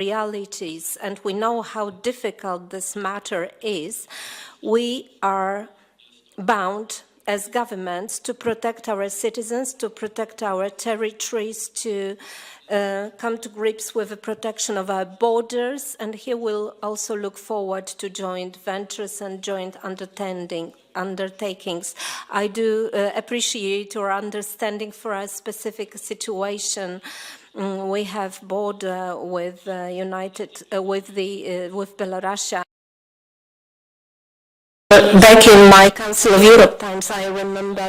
realities, and we know how difficult this matter is, we are bound as governments to protect our citizens, to protect our territories, to come to grips with the protection of our borders. And here we'll also look forward to joint ventures and joint undertakings. I do appreciate your understanding for our specific situation. We have border with with Belarus. Back in my Council of Europe times, I remember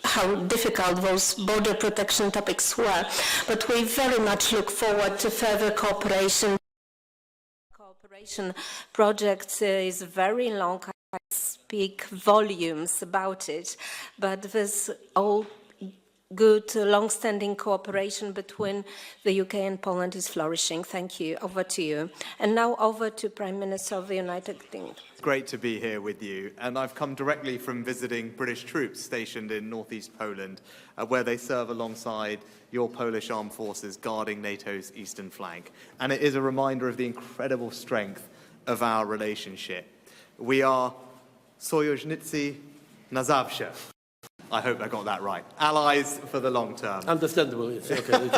how difficult those border protection topics were. But we very much look forward to further cooperation. Cooperation project is very long. I speak volumes about it, but there's all good, long-standing cooperation between the UK and Poland is flourishing. Thank you. Over to you. And now over to Prime Minister of the United Kingdom. It's great to be here with you. And I've come directly from visiting British troops stationed in northeast Poland, where they serve alongside your Polish armed forces guarding NATO's eastern flank. And it is a reminder of the incredible strength of our relationship. We are sojusznicy na zawsze. I hope I got that right. Allies for the long term. Understandable, yes. Okay.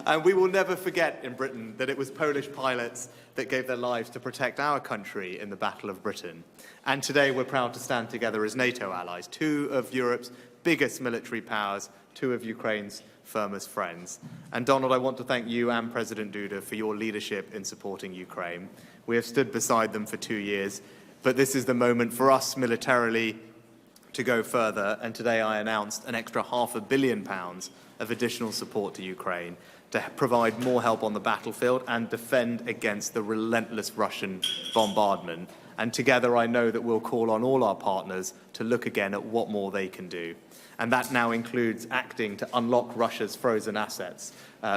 And we will never forget in Britain that it was Polish pilots that gave their lives to protect our country in the Battle of Britain. And today we're proud to stand together as NATO allies, two of Europe's biggest military powers, two of Ukraine's firmest friends. And Donald, I want to thank you and President Duda for your leadership in supporting Ukraine. We have stood beside them for 2 years, but this is the moment for us militarily to go further, and today I announced an extra £500 million of additional support to Ukraine to provide more help on the battlefield and defend against the relentless Russian bombardment. And together I know that we'll call on all our partners to look again at what more they can do. And that now includes acting to unlock Russia's frozen assets,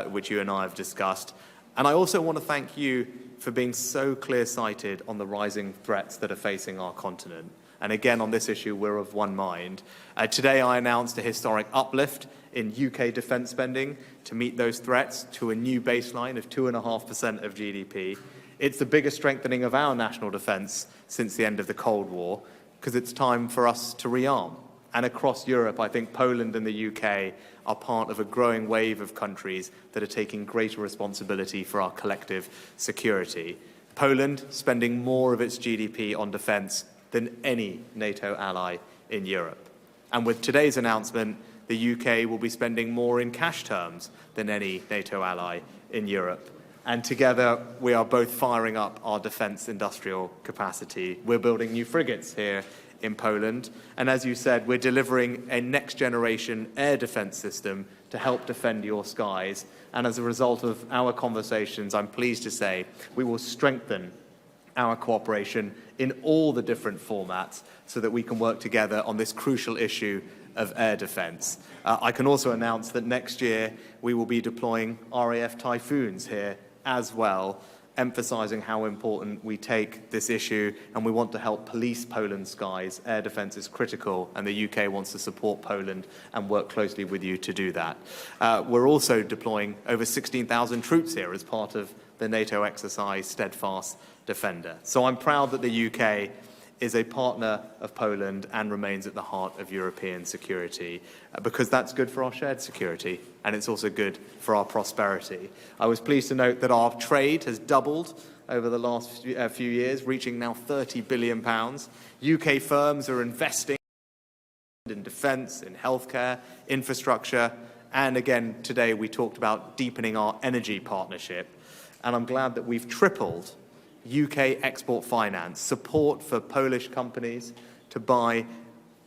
which you and I have discussed. And I also want to thank you for being so clear-sighted on the rising threats that are facing our continent. And again, on this issue, we're of one mind. Today, I announced a historic uplift in UK defence spending to meet those threats to a new baseline of 2.5% of GDP. It's the biggest strengthening of our national defence since the end of the Cold War, because it's time for us to rearm. And across Europe, I think Poland and the UK are part of a growing wave of countries that are taking greater responsibility for our collective security. Poland spending more of its GDP on defence than any NATO ally in Europe. And with today's announcement, the UK will be spending more in cash terms than any NATO ally in Europe. And together, we are both firing up our defence industrial capacity. We're building new frigates here in Poland. And as you said, we're delivering a next-generation air defence system to help defend your skies. And as a result of our conversations, I'm pleased to say we will strengthen our cooperation in all the different formats so that we can work together on this crucial issue of air defence. I can also announce that next year we will be deploying RAF Typhoons here as well, emphasising how important we take this issue, and we want to help police Poland's skies. Air defence is critical, and the UK wants to support Poland and work closely with you to do that. We're also deploying over 16,000 troops here as part of the NATO exercise Steadfast Defender. So I'm proud that the UK is a partner of Poland and remains at the heart of European security, because that's good for our shared security and it's also good for our prosperity. I was pleased to note that our trade has doubled over the last few years, reaching now £30 billion. UK firms are investing in defence, in healthcare, infrastructure, and again, today we talked about deepening our energy partnership. And I'm glad that we've tripled UK export finance, support for Polish companies to buy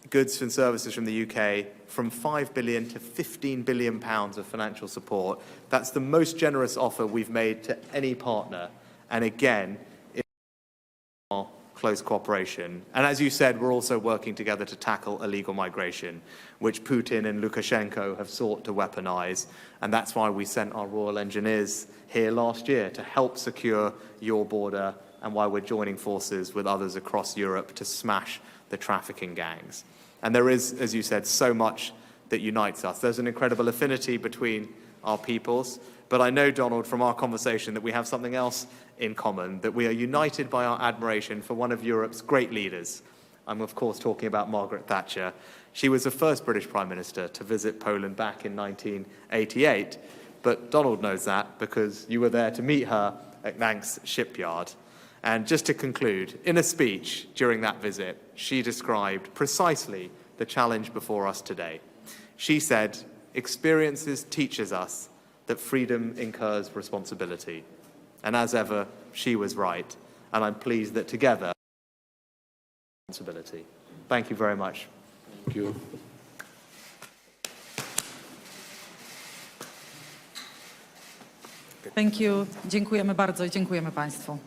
goods and services from the UK, from £5 billion to £15 billion of financial support. That's the most generous offer we've made to any partner. And again, it's our close cooperation. And as you said, we're also working together to tackle illegal migration, which Putin and Lukashenko have sought to weaponize. And that's why we sent our Royal Engineers here last year to help secure your border, and why we're joining forces with others across Europe to smash the trafficking gangs. And there is, as you said, so much that unites us. There's an incredible affinity between our peoples. But I know, Donald, from our conversation that we have something else in common, that we are united by our admiration for one of Europe's great leaders. I'm, of course, talking about Margaret Thatcher. She was the first British Prime Minister to visit Poland back in 1988. But Donald knows that because you were there to meet her at Gdańsk shipyard. And just to conclude, in a speech during that visit, she described precisely the challenge before us today. She said, "Experiences teaches us that freedom incurs responsibility." And as ever, she was right. And I'm pleased that together, responsibility. Thank you very much. Thank you. Thank you. Dziękujemy bardzo i dziękujemy Państwu.